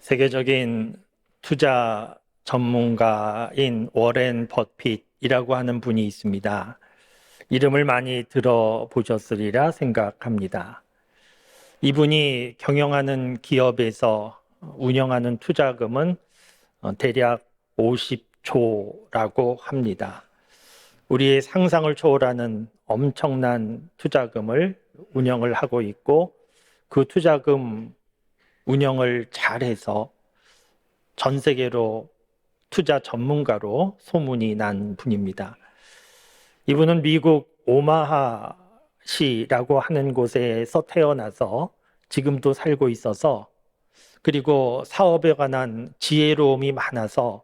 세계적인 투자 전문가인 워렌 버핏이라고 하는 분이 있습니다. 이름을 많이 들어보셨으리라 생각합니다. 이분이 경영하는 기업에서 운영하는 투자금은 대략 50조라고 합니다. 우리의 상상을 초월하는 엄청난 투자금을 운영을 하고 있고, 그 투자금 운영을 잘해서 전 세계로 투자 전문가로 소문이 난 분입니다. 이분은 미국 오마하시라고 하는 곳에서 태어나서 지금도 살고 있어서, 그리고 사업에 관한 지혜로움이 많아서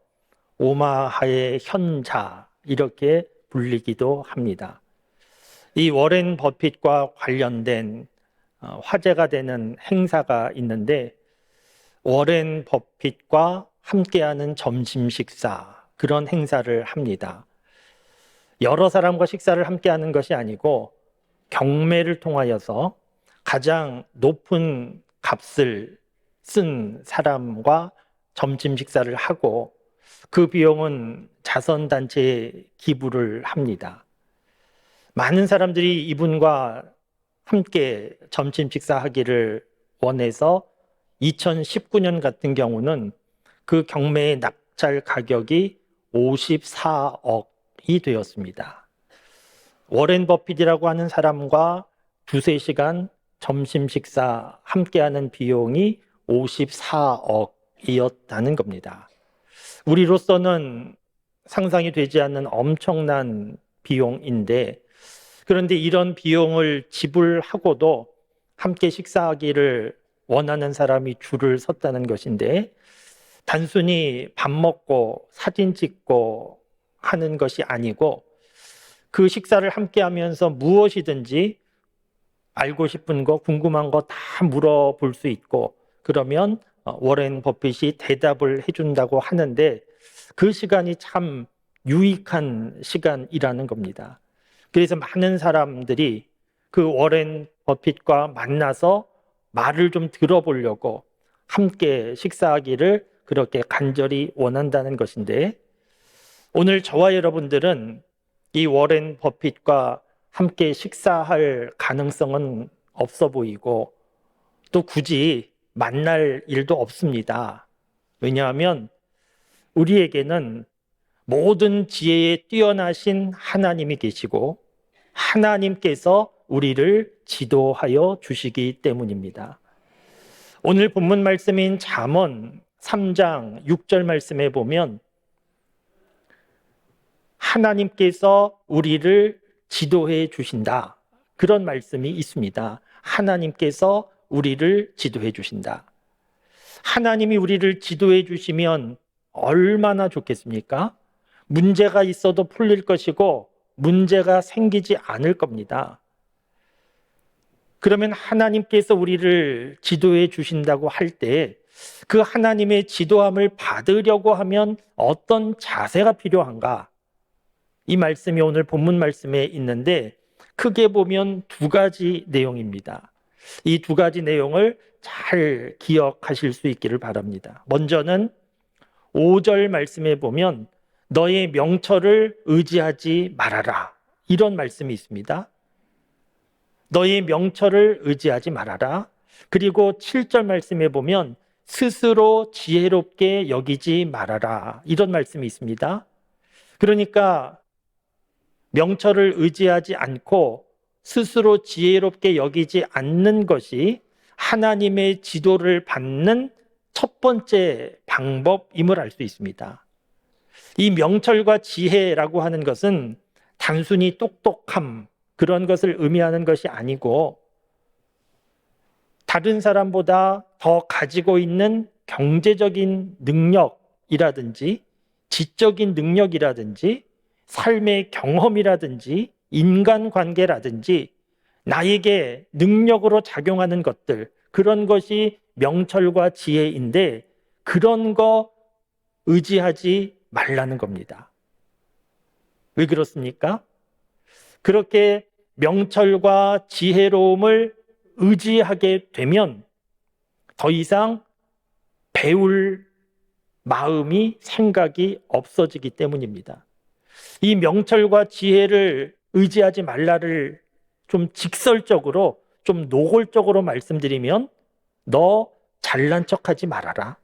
오마하의 현자 이렇게 불리기도 합니다. 이 워렌 버핏과 관련된 화제가 되는 행사가 있는데, 워렌 버핏과 함께하는 점심 식사, 그런 행사를 합니다. 여러 사람과 식사를 함께하는 것이 아니고 경매를 통하여서 가장 높은 값을 쓴 사람과 점심 식사를 하고, 그 비용은 자선단체에 기부를 합니다. 많은 사람들이 이분과 함께 점심 식사하기를 원해서 2019년 같은 경우는 그 경매의 낙찰 가격이 54억이 되었습니다. 워렌 버핏이라고 하는 사람과 두세 시간 점심 식사 함께하는 비용이 54억이었다는 겁니다. 우리로서는 상상이 되지 않는 엄청난 비용인데, 그런데 이런 비용을 지불하고도 함께 식사하기를 원하는 사람이 줄을 섰다는 것인데, 단순히 밥 먹고 사진 찍고 하는 것이 아니고, 그 식사를 함께 하면서 무엇이든지 알고 싶은 거, 궁금한 거 다 물어볼 수 있고, 그러면 워렌 버핏이 대답을 해준다고 하는데, 그 시간이 참 유익한 시간이라는 겁니다. 그래서 많은 사람들이 그 워렌 버핏과 만나서 말을 좀 들어보려고 함께 식사하기를 그렇게 간절히 원한다는 것인데, 오늘 저와 여러분들은 이 워렌 버핏과 함께 식사할 가능성은 없어 보이고, 또 굳이 만날 일도 없습니다. 왜냐하면 우리에게는 모든 지혜에 뛰어나신 하나님이 계시고, 하나님께서 우리를 지도하여 주시기 때문입니다. 오늘 본문 말씀인 잠언 3장 6절 말씀에 보면 하나님께서 우리를 지도해 주신다, 그런 말씀이 있습니다. 하나님께서 우리를 지도해 주신다. 하나님이 우리를 지도해 주시면 얼마나 좋겠습니까? 문제가 있어도 풀릴 것이고 문제가 생기지 않을 겁니다. 그러면 하나님께서 우리를 지도해 주신다고 할 때, 그 하나님의 지도함을 받으려고 하면 어떤 자세가 필요한가? 이 말씀이 오늘 본문 말씀에 있는데, 크게 보면 두 가지 내용입니다. 이 두 가지 내용을 잘 기억하실 수 있기를 바랍니다. 먼저는 5절 말씀에 보면 너의 명철을 의지하지 말아라, 이런 말씀이 있습니다. 너의 명철을 의지하지 말아라. 그리고 7절 말씀에 보면 스스로 지혜롭게 여기지 말아라, 이런 말씀이 있습니다. 그러니까 명철을 의지하지 않고 스스로 지혜롭게 여기지 않는 것이 하나님의 지도를 받는 첫 번째 방법임을 알 수 있습니다. 이 명철과 지혜라고 하는 것은 단순히 똑똑함, 그런 것을 의미하는 것이 아니고, 다른 사람보다 더 가지고 있는 경제적인 능력이라든지 지적인 능력이라든지 삶의 경험이라든지 인간관계라든지 나에게 능력으로 작용하는 것들, 그런 것이 명철과 지혜인데, 그런 거 의지하지 말라는 겁니다. 왜 그렇습니까? 그렇게 명철과 지혜로움을 의지하게 되면 더 이상 배울 마음이, 생각이 없어지기 때문입니다. 이 명철과 지혜를 의지하지 말라를 좀 직설적으로, 좀 노골적으로 말씀드리면, 너 잘난 척하지 말아라,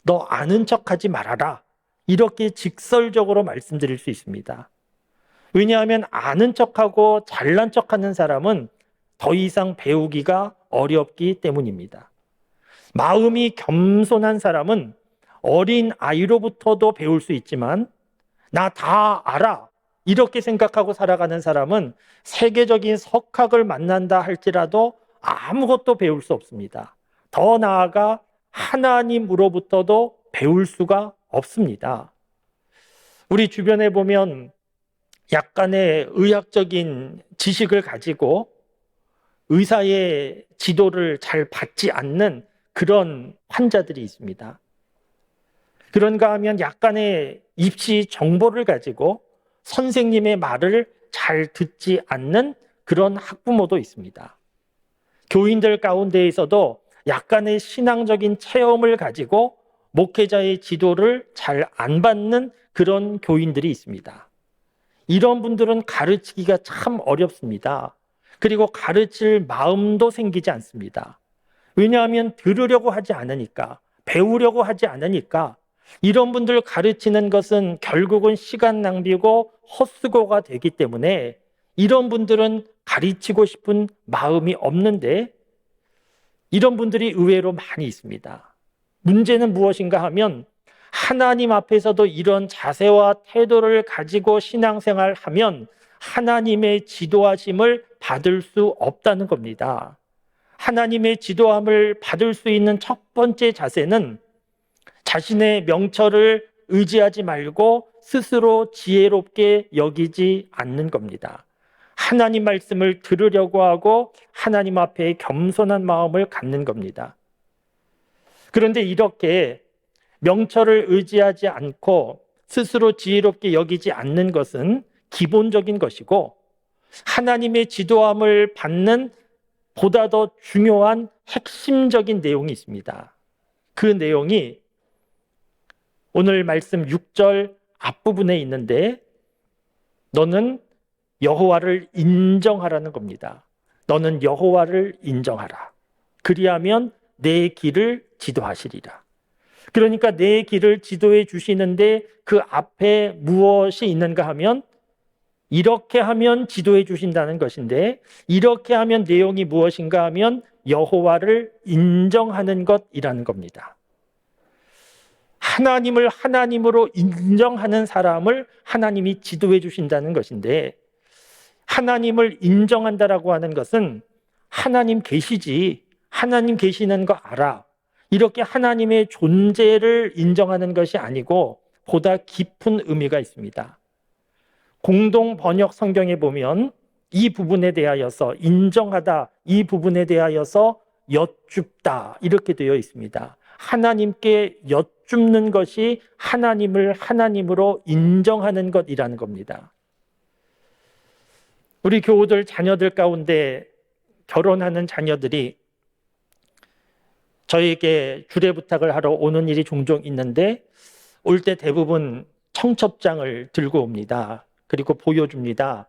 너 아는 척하지 말아라, 이렇게 직설적으로 말씀드릴 수 있습니다. 왜냐하면 아는 척하고 잘난 척하는 사람은 더 이상 배우기가 어렵기 때문입니다. 마음이 겸손한 사람은 어린 아이로부터도 배울 수 있지만, 나 다 알아, 이렇게 생각하고 살아가는 사람은 세계적인 석학을 만난다 할지라도 아무것도 배울 수 없습니다. 더 나아가 하나님으로부터도 배울 수가 없습니다. 우리 주변에 보면 약간의 의학적인 지식을 가지고 의사의 지도를 잘 받지 않는 그런 환자들이 있습니다. 그런가 하면 약간의 입시 정보를 가지고 선생님의 말을 잘 듣지 않는 그런 학부모도 있습니다. 교인들 가운데에서도 약간의 신앙적인 체험을 가지고 목회자의 지도를 잘 안 받는 그런 교인들이 있습니다. 이런 분들은 가르치기가 참 어렵습니다. 그리고 가르칠 마음도 생기지 않습니다. 왜냐하면 들으려고 하지 않으니까, 배우려고 하지 않으니까. 이런 분들 가르치는 것은 결국은 시간 낭비고 헛수고가 되기 때문에 이런 분들은 가르치고 싶은 마음이 없는데, 이런 분들이 의외로 많이 있습니다. 문제는 무엇인가 하면, 하나님 앞에서도 이런 자세와 태도를 가지고 신앙생활을 하면 하나님의 지도하심을 받을 수 없다는 겁니다. 하나님의 지도함을 받을 수 있는 첫 번째 자세는 자신의 명철을 의지하지 말고 스스로 지혜롭게 여기지 않는 겁니다. 하나님 말씀을 들으려고 하고 하나님 앞에 겸손한 마음을 갖는 겁니다. 그런데 이렇게 명철을 의지하지 않고 스스로 지혜롭게 여기지 않는 것은 기본적인 것이고, 하나님의 지도함을 받는 보다 더 중요한 핵심적인 내용이 있습니다. 그 내용이 오늘 말씀 6절 앞부분에 있는데, 너는 여호와를 인정하라는 겁니다. 너는 여호와를 인정하라. 그리하면 내 길을 지도하시리라. 그러니까 내 길을 지도해 주시는데 그 앞에 무엇이 있는가 하면, 이렇게 하면 지도해 주신다는 것인데, 이렇게 하면 내용이 무엇인가 하면 여호와를 인정하는 것이라는 겁니다. 하나님을 하나님으로 인정하는 사람을 하나님이 지도해 주신다는 것인데, 하나님을 인정한다라고 하는 것은 하나님 계시지, 하나님 계시는 거 알아, 이렇게 하나님의 존재를 인정하는 것이 아니고 보다 깊은 의미가 있습니다. 공동 번역 성경에 보면 이 부분에 대하여서, 인정하다, 이 부분에 대하여서 여쭙다, 이렇게 되어 있습니다. 하나님께 여쭙는 것이 하나님을 하나님으로 인정하는 것이라는 겁니다. 우리 교우들 자녀들 가운데 결혼하는 자녀들이 저에게 주례 부탁을 하러 오는 일이 종종 있는데, 올 때 대부분 청첩장을 들고 옵니다. 그리고 보여줍니다.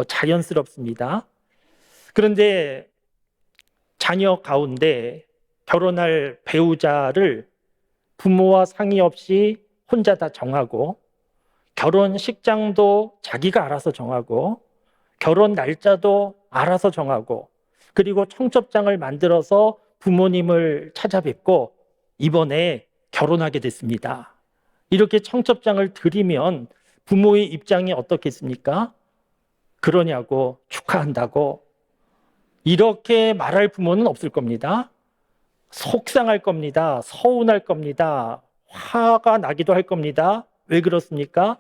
자연스럽습니다. 그런데 자녀 가운데 결혼할 배우자를 부모와 상의 없이 혼자 다 정하고, 결혼식장도 자기가 알아서 정하고, 결혼 날짜도 알아서 정하고, 그리고 청첩장을 만들어서 부모님을 찾아뵙고 이번에 결혼하게 됐습니다, 이렇게 청첩장을 드리면 부모의 입장이 어떻겠습니까? 그러냐고, 축하한다고, 이렇게 말할 부모는 없을 겁니다. 속상할 겁니다. 서운할 겁니다. 화가 나기도 할 겁니다. 왜 그렇습니까?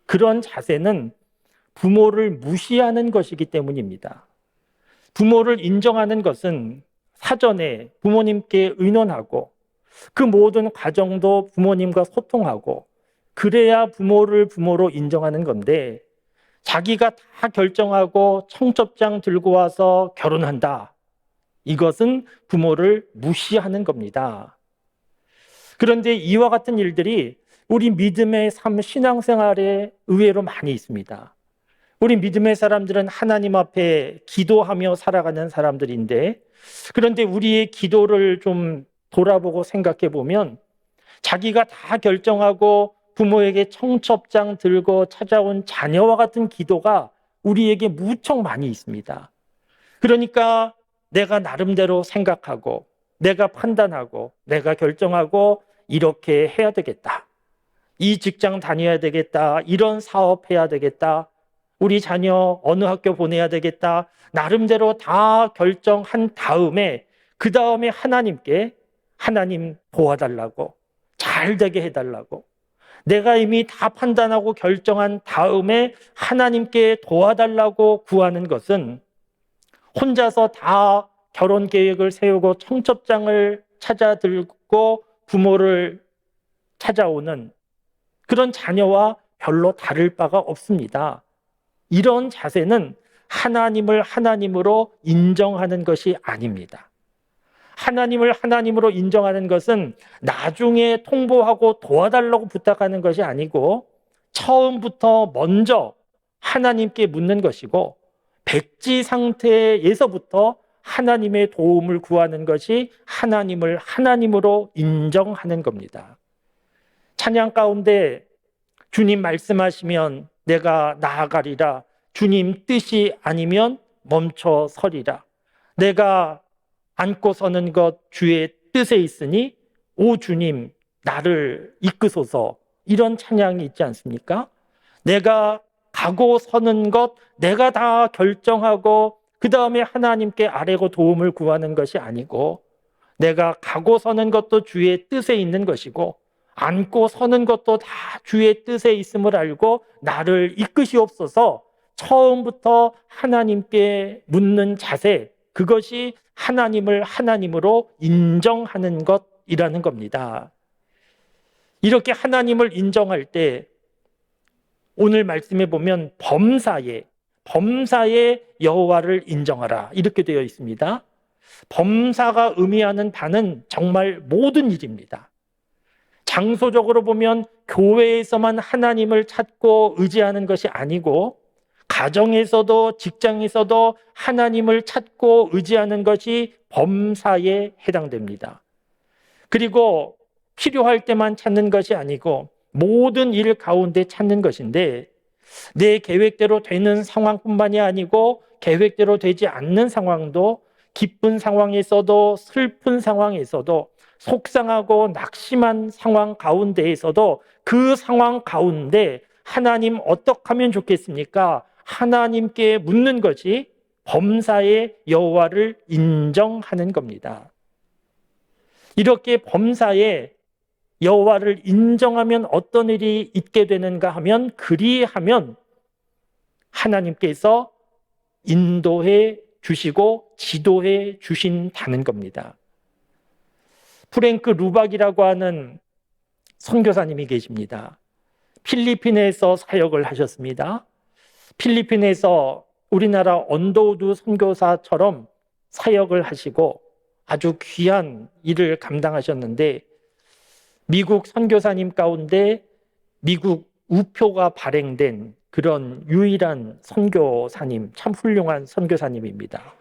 그런 자세는 부모를 무시하는 것이기 때문입니다. 부모를 인정하는 것은 사전에 부모님께 의논하고 그 모든 과정도 부모님과 소통하고, 그래야 부모를 부모로 인정하는 건데, 자기가 다 결정하고 청첩장 들고 와서 결혼한다, 이것은 부모를 무시하는 겁니다. 그런데 이와 같은 일들이 우리 믿음의 삶, 신앙생활에 의외로 많이 있습니다. 우리 믿음의 사람들은 하나님 앞에 기도하며 살아가는 사람들인데, 그런데 우리의 기도를 좀 돌아보고 생각해 보면 자기가 다 결정하고 부모에게 청첩장 들고 찾아온 자녀와 같은 기도가 우리에게 무척 많이 있습니다. 그러니까 내가 나름대로 생각하고 내가 판단하고 내가 결정하고 이렇게 해야 되겠다. 이 직장 다녀야 되겠다. 이런 사업 해야 되겠다. 우리 자녀 어느 학교 보내야 되겠다. 나름대로 다 결정한 다음에 그 다음에 하나님께 하나님 도와달라고, 잘 되게 해달라고, 내가 이미 다 판단하고 결정한 다음에 하나님께 도와달라고 구하는 것은 혼자서 다 결혼 계획을 세우고 청첩장을 찾아 들고 부모를 찾아오는 그런 자녀와 별로 다를 바가 없습니다. 이런 자세는 하나님을 하나님으로 인정하는 것이 아닙니다. 하나님을 하나님으로 인정하는 것은 나중에 통보하고 도와달라고 부탁하는 것이 아니고 처음부터 먼저 하나님께 묻는 것이고 백지 상태에서부터 하나님의 도움을 구하는 것이 하나님을 하나님으로 인정하는 겁니다. 찬양 가운데 주님 말씀하시면 내가 나아가리라, 주님 뜻이 아니면 멈춰 서리라, 내가 안고 서는 것 주의 뜻에 있으니 오 주님 나를 이끄소서, 이런 찬양이 있지 않습니까? 내가 가고 서는 것 내가 다 결정하고 그 다음에 하나님께 아뢰고 도움을 구하는 것이 아니고, 내가 가고 서는 것도 주의 뜻에 있는 것이고 앉고 서는 것도 다 주의 뜻에 있음을 알고 나를 이끄시옵소서, 처음부터 하나님께 묻는 자세, 그것이 하나님을 하나님으로 인정하는 것이라는 겁니다. 이렇게 하나님을 인정할 때 오늘 말씀에 보면 범사에 여호와를 인정하라 이렇게 되어 있습니다. 범사가 의미하는 바는 정말 모든 일입니다. 장소적으로 보면 교회에서만 하나님을 찾고 의지하는 것이 아니고 가정에서도 직장에서도 하나님을 찾고 의지하는 것이 범사에 해당됩니다. 그리고 필요할 때만 찾는 것이 아니고 모든 일 가운데 찾는 것인데, 내 계획대로 되는 상황뿐만이 아니고 계획대로 되지 않는 상황도, 기쁜 상황에서도 슬픈 상황에서도 속상하고 낙심한 상황 가운데에서도 그 상황 가운데 하나님 어떻게 하면 좋겠습니까? 하나님께 묻는 것이 범사의 여호와를 인정하는 겁니다. 이렇게 범사의 여호와를 인정하면 어떤 일이 있게 되는가 하면, 그리하면 하나님께서 인도해 주시고 지도해 주신다는 겁니다. 프랭크 루박이라고 하는 선교사님이 계십니다. 필리핀에서 사역을 하셨습니다. 필리핀에서 우리나라 언더우드 선교사처럼 사역을 하시고 아주 귀한 일을 감당하셨는데, 미국 선교사님 가운데 미국 우표가 발행된 그런 유일한 선교사님, 참 훌륭한 선교사님입니다.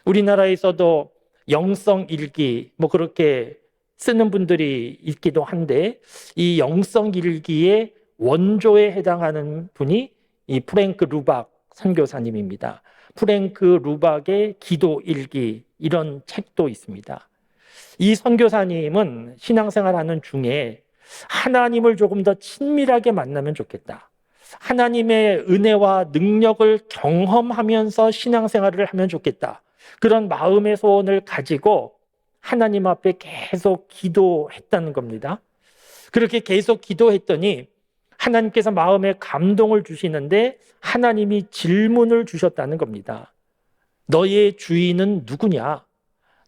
우리나라에서도 영성일기 그렇게 쓰는 분들이 있기도 한데, 이 영성일기의 원조에 해당하는 분이 이 프랭크 루박 선교사님입니다. 프랭크 루박의 기도일기, 이런 책도 있습니다. 이 선교사님은 신앙생활하는 중에 하나님을 조금 더 친밀하게 만나면 좋겠다, 하나님의 은혜와 능력을 경험하면서 신앙생활을 하면 좋겠다, 그런 마음의 소원을 가지고 하나님 앞에 계속 기도했다는 겁니다. 그렇게 계속 기도했더니 하나님께서 마음에 감동을 주시는데 하나님이 질문을 주셨다는 겁니다. 너의 주인은 누구냐?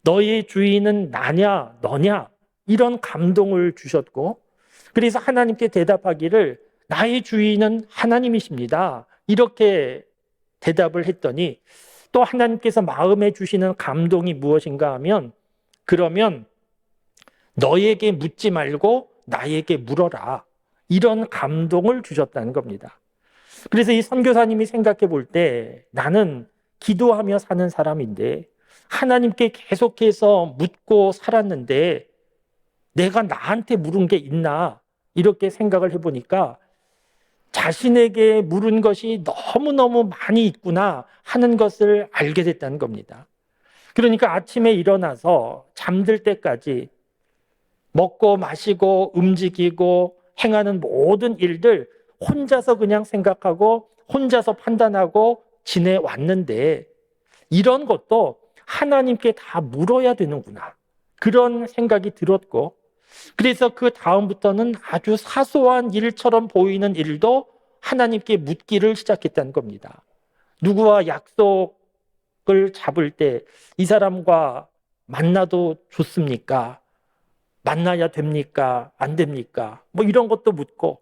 너의 주인은 나냐 너냐? 이런 감동을 주셨고, 그래서 하나님께 대답하기를 나의 주인은 하나님이십니다, 이렇게 대답을 했더니, 또 하나님께서 마음에 주시는 감동이 무엇인가 하면, 그러면 너에게 묻지 말고 나에게 물어라. 이런 감동을 주셨다는 겁니다. 그래서 이 선교사님이 생각해 볼 때 나는 기도하며 사는 사람인데 하나님께 계속해서 묻고 살았는데 내가 나한테 물은 게 있나 이렇게 생각을 해보니까 자신에게 물은 것이 너무너무 많이 있구나 하는 것을 알게 됐다는 겁니다. 그러니까 아침에 일어나서 잠들 때까지 먹고 마시고 움직이고 행하는 모든 일들 혼자서 그냥 생각하고 혼자서 판단하고 지내왔는데 이런 것도 하나님께 다 물어야 되는구나. 그런 생각이 들었고 그래서 그 다음부터는 아주 사소한 일처럼 보이는 일도 하나님께 묻기를 시작했다는 겁니다. 누구와 약속을 잡을 때 이 사람과 만나도 좋습니까? 만나야 됩니까? 안 됩니까? 뭐 이런 것도 묻고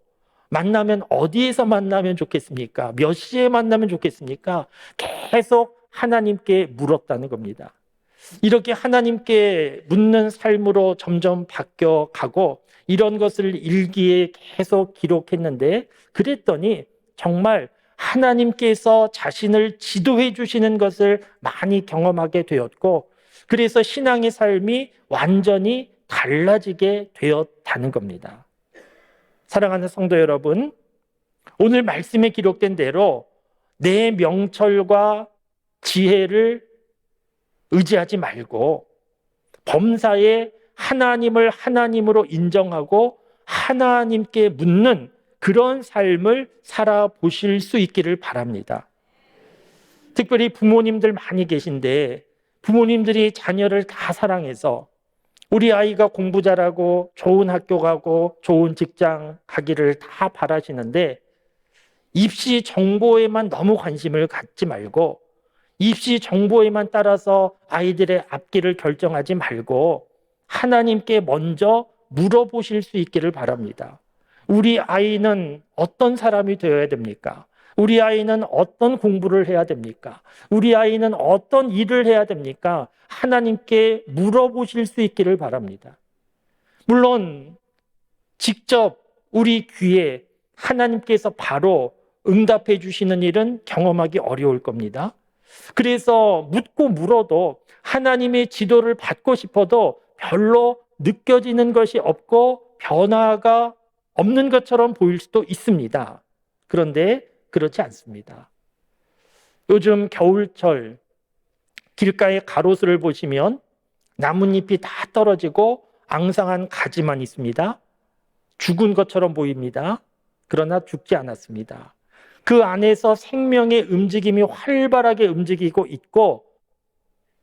만나면 어디에서 만나면 좋겠습니까? 몇 시에 만나면 좋겠습니까? 계속 하나님께 물었다는 겁니다. 이렇게 하나님께 묻는 삶으로 점점 바뀌어가고 이런 것을 일기에 계속 기록했는데 그랬더니 정말 하나님께서 자신을 지도해 주시는 것을 많이 경험하게 되었고 그래서 신앙의 삶이 완전히 달라지게 되었다는 겁니다. 사랑하는 성도 여러분, 오늘 말씀에 기록된 대로 내 명철과 지혜를 의지하지 말고 범사에 하나님을 하나님으로 인정하고 하나님께 묻는 그런 삶을 살아보실 수 있기를 바랍니다. 특별히 부모님들 많이 계신데 부모님들이 자녀를 다 사랑해서 우리 아이가 공부 잘하고 좋은 학교 가고 좋은 직장 가기를 다 바라시는데 입시 정보에만 너무 관심을 갖지 말고 입시 정보에만 따라서 아이들의 앞길을 결정하지 말고 하나님께 먼저 물어보실 수 있기를 바랍니다. 우리 아이는 어떤 사람이 되어야 됩니까? 우리 아이는 어떤 공부를 해야 됩니까? 우리 아이는 어떤 일을 해야 됩니까? 하나님께 물어보실 수 있기를 바랍니다. 물론 직접 우리 귀에 하나님께서 바로 응답해 주시는 일은 경험하기 어려울 겁니다. 그래서 묻고 물어도 하나님의 지도를 받고 싶어도 별로 느껴지는 것이 없고 변화가 없는 것처럼 보일 수도 있습니다. 그런데 그렇지 않습니다. 요즘 겨울철 길가의 가로수를 보시면 나뭇잎이 다 떨어지고 앙상한 가지만 있습니다. 죽은 것처럼 보입니다. 그러나 죽지 않았습니다. 그 안에서 생명의 움직임이 활발하게 움직이고 있고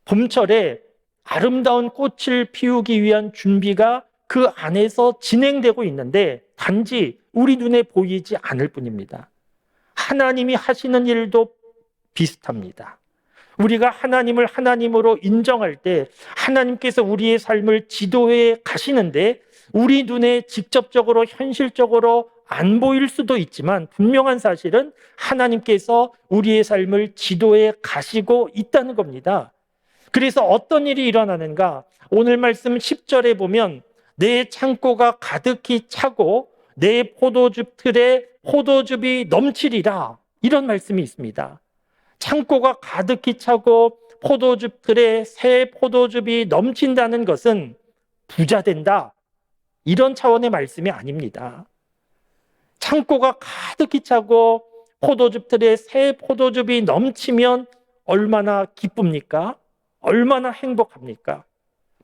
봄철에 아름다운 꽃을 피우기 위한 준비가 그 안에서 진행되고 있는데 단지 우리 눈에 보이지 않을 뿐입니다. 하나님이 하시는 일도 비슷합니다. 우리가 하나님을 하나님으로 인정할 때 하나님께서 우리의 삶을 지도해 가시는데 우리 눈에 직접적으로 현실적으로 안 보일 수도 있지만 분명한 사실은 하나님께서 우리의 삶을 지도해 가시고 있다는 겁니다. 그래서 어떤 일이 일어나는가? 오늘 말씀 10절에 보면 내 창고가 가득히 차고 내 포도즙 틀에 포도즙이 넘치리라 이런 말씀이 있습니다. 창고가 가득히 차고 포도즙 틀에 새 포도즙이 넘친다는 것은 부자 된다 이런 차원의 말씀이 아닙니다. 창고가 가득히 차고 포도즙 틀에 새 포도즙이 넘치면 얼마나 기쁩니까? 얼마나 행복합니까?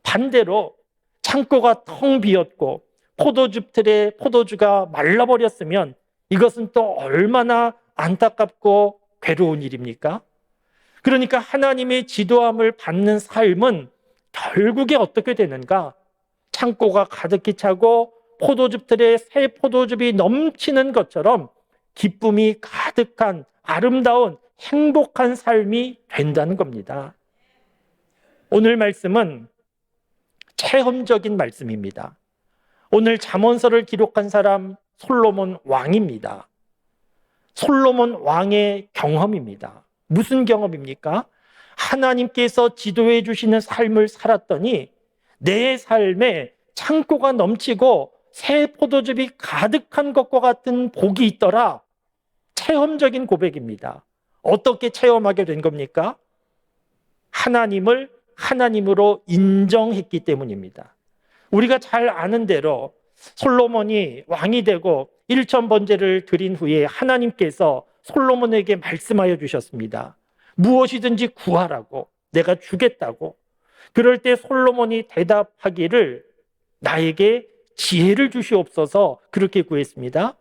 반대로 창고가 텅 비었고 포도즙 틀에 포도주가 말라버렸으면 이것은 또 얼마나 안타깝고 괴로운 일입니까? 그러니까 하나님의 지도함을 받는 삶은 결국에 어떻게 되는가? 창고가 가득히 차고 포도즙 틀에 새 포도즙이 넘치는 것처럼 기쁨이 가득한 아름다운 행복한 삶이 된다는 겁니다. 오늘 말씀은 체험적인 말씀입니다. 오늘 잠언서를 기록한 사람 솔로몬 왕입니다. 솔로몬 왕의 경험입니다. 무슨 경험입니까? 하나님께서 지도해 주시는 삶을 살았더니 내 삶에 창고가 넘치고 새 포도즙이 가득한 것과 같은 복이 있더라. 체험적인 고백입니다. 어떻게 체험하게 된 겁니까? 하나님을 하나님으로 인정했기 때문입니다. 우리가 잘 아는 대로 솔로몬이 왕이 되고 1,000번제를 드린 후에 하나님께서 솔로몬에게 말씀하여 주셨습니다. 무엇이든지 구하라고, 내가 주겠다고. 그럴 때 솔로몬이 대답하기를 나에게 지혜를 주시옵소서 그렇게 구했습니다.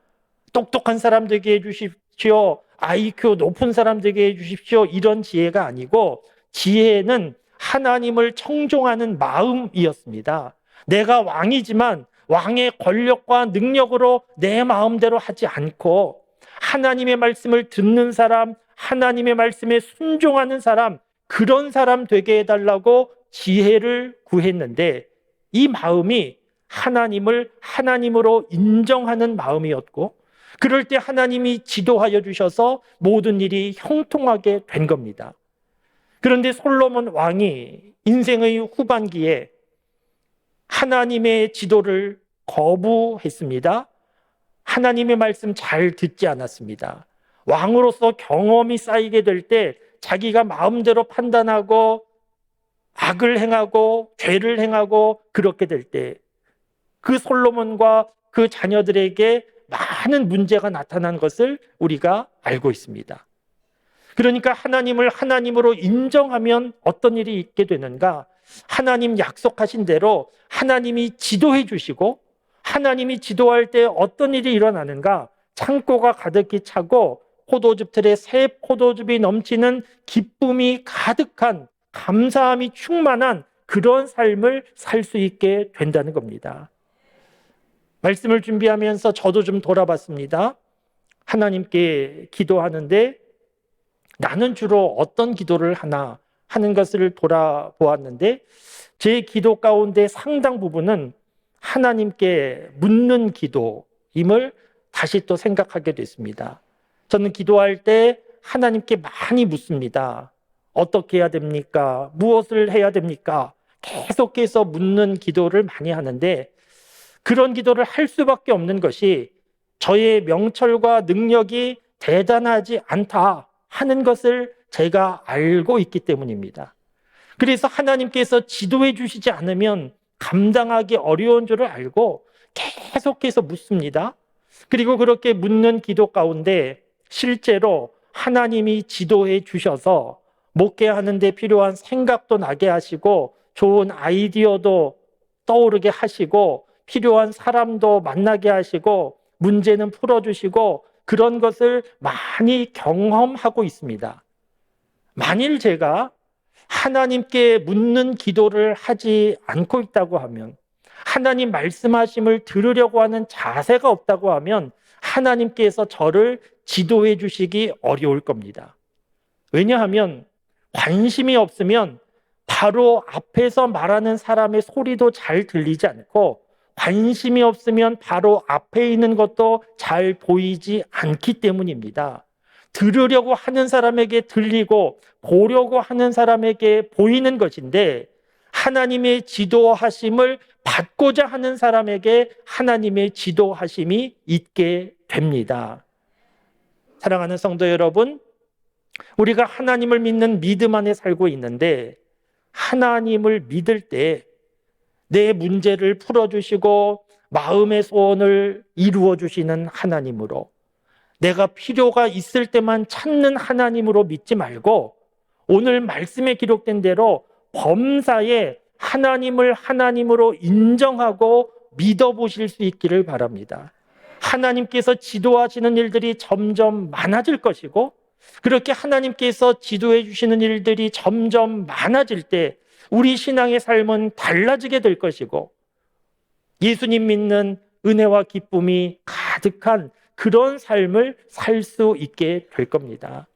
똑똑한 사람 되게 해주십시오. IQ 높은 사람 되게 해주십시오. 이런 지혜가 아니고 지혜는 하나님을 청종하는 마음이었습니다. 내가 왕이지만 왕의 권력과 능력으로 내 마음대로 하지 않고 하나님의 말씀을 듣는 사람, 하나님의 말씀에 순종하는 사람, 그런 사람 되게 해달라고 지혜를 구했는데 이 마음이 하나님을 하나님으로 인정하는 마음이었고 그럴 때 하나님이 지도하여 주셔서 모든 일이 형통하게 된 겁니다. 그런데 솔로몬 왕이 인생의 후반기에 하나님의 지도를 거부했습니다. 하나님의 말씀 잘 듣지 않았습니다. 왕으로서 경험이 쌓이게 될 때 자기가 마음대로 판단하고 악을 행하고 죄를 행하고 그렇게 될 때 그 솔로몬과 그 자녀들에게 많은 문제가 나타난 것을 우리가 알고 있습니다. 그러니까 하나님을 하나님으로 인정하면 어떤 일이 있게 되는가? 하나님 약속하신 대로 하나님이 지도해 주시고 하나님이 지도할 때 어떤 일이 일어나는가? 창고가 가득히 차고 포도즙 틀에 새 포도즙이 넘치는 기쁨이 가득한 감사함이 충만한 그런 삶을 살 수 있게 된다는 겁니다. 말씀을 준비하면서 저도 좀 돌아봤습니다. 하나님께 기도하는데 나는 주로 어떤 기도를 하나 하는 것을 돌아보았는데 제 기도 가운데 상당 부분은 하나님께 묻는 기도임을 다시 또 생각하게 됐습니다. 저는 기도할 때 하나님께 많이 묻습니다. 어떻게 해야 됩니까? 무엇을 해야 됩니까? 계속해서 묻는 기도를 많이 하는데 그런 기도를 할 수밖에 없는 것이 저의 명철과 능력이 대단하지 않다 하는 것을 제가 알고 있기 때문입니다. 그래서 하나님께서 지도해 주시지 않으면 감당하기 어려운 줄을 알고 계속해서 묻습니다. 그리고 그렇게 묻는 기도 가운데 실제로 하나님이 지도해 주셔서 목회하는 데 필요한 생각도 나게 하시고 좋은 아이디어도 떠오르게 하시고 필요한 사람도 만나게 하시고 문제는 풀어주시고 그런 것을 많이 경험하고 있습니다. 만일 제가 하나님께 묻는 기도를 하지 않고 있다고 하면 하나님 말씀하심을 들으려고 하는 자세가 없다고 하면 하나님께서 저를 지도해 주시기 어려울 겁니다. 왜냐하면 관심이 없으면 바로 앞에서 말하는 사람의 소리도 잘 들리지 않고 관심이 없으면 바로 앞에 있는 것도 잘 보이지 않기 때문입니다. 들으려고 하는 사람에게 들리고 보려고 하는 사람에게 보이는 것인데 하나님의 지도하심을 받고자 하는 사람에게 하나님의 지도하심이 있게 됩니다. 사랑하는 성도 여러분, 우리가 하나님을 믿는 믿음 안에 살고 있는데 하나님을 믿을 때 내 문제를 풀어주시고 마음의 소원을 이루어주시는 하나님으로 내가 필요가 있을 때만 찾는 하나님으로 믿지 말고 오늘 말씀에 기록된 대로 범사에 하나님을 하나님으로 인정하고 믿어보실 수 있기를 바랍니다. 하나님께서 지도하시는 일들이 점점 많아질 것이고 그렇게 하나님께서 지도해 주시는 일들이 점점 많아질 때 우리 신앙의 삶은 달라지게 될 것이고 예수님 믿는 은혜와 기쁨이 가득한 그런 삶을 살 수 있게 될 겁니다.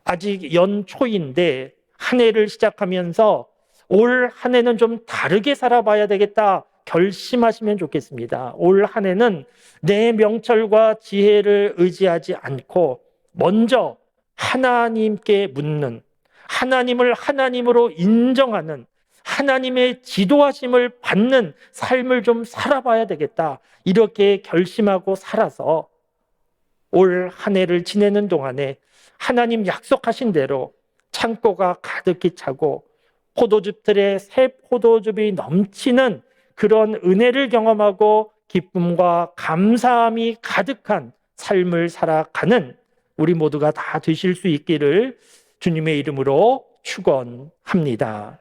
아직 연초인데 한 해를 시작하면서 올 한 해는 좀 다르게 살아봐야 되겠다 결심하시면 좋겠습니다. 올 한 해는 내 명철과 지혜를 의지하지 않고 먼저 하나님께 묻는 하나님을 하나님으로 인정하는 하나님의 지도하심을 받는 삶을 좀 살아봐야 되겠다. 이렇게 결심하고 살아서 올 한 해를 지내는 동안에 하나님 약속하신 대로 창고가 가득히 차고 포도즙들의 새 포도즙이 넘치는 그런 은혜를 경험하고 기쁨과 감사함이 가득한 삶을 살아가는 우리 모두가 다 되실 수 있기를 주님의 이름으로 축원합니다.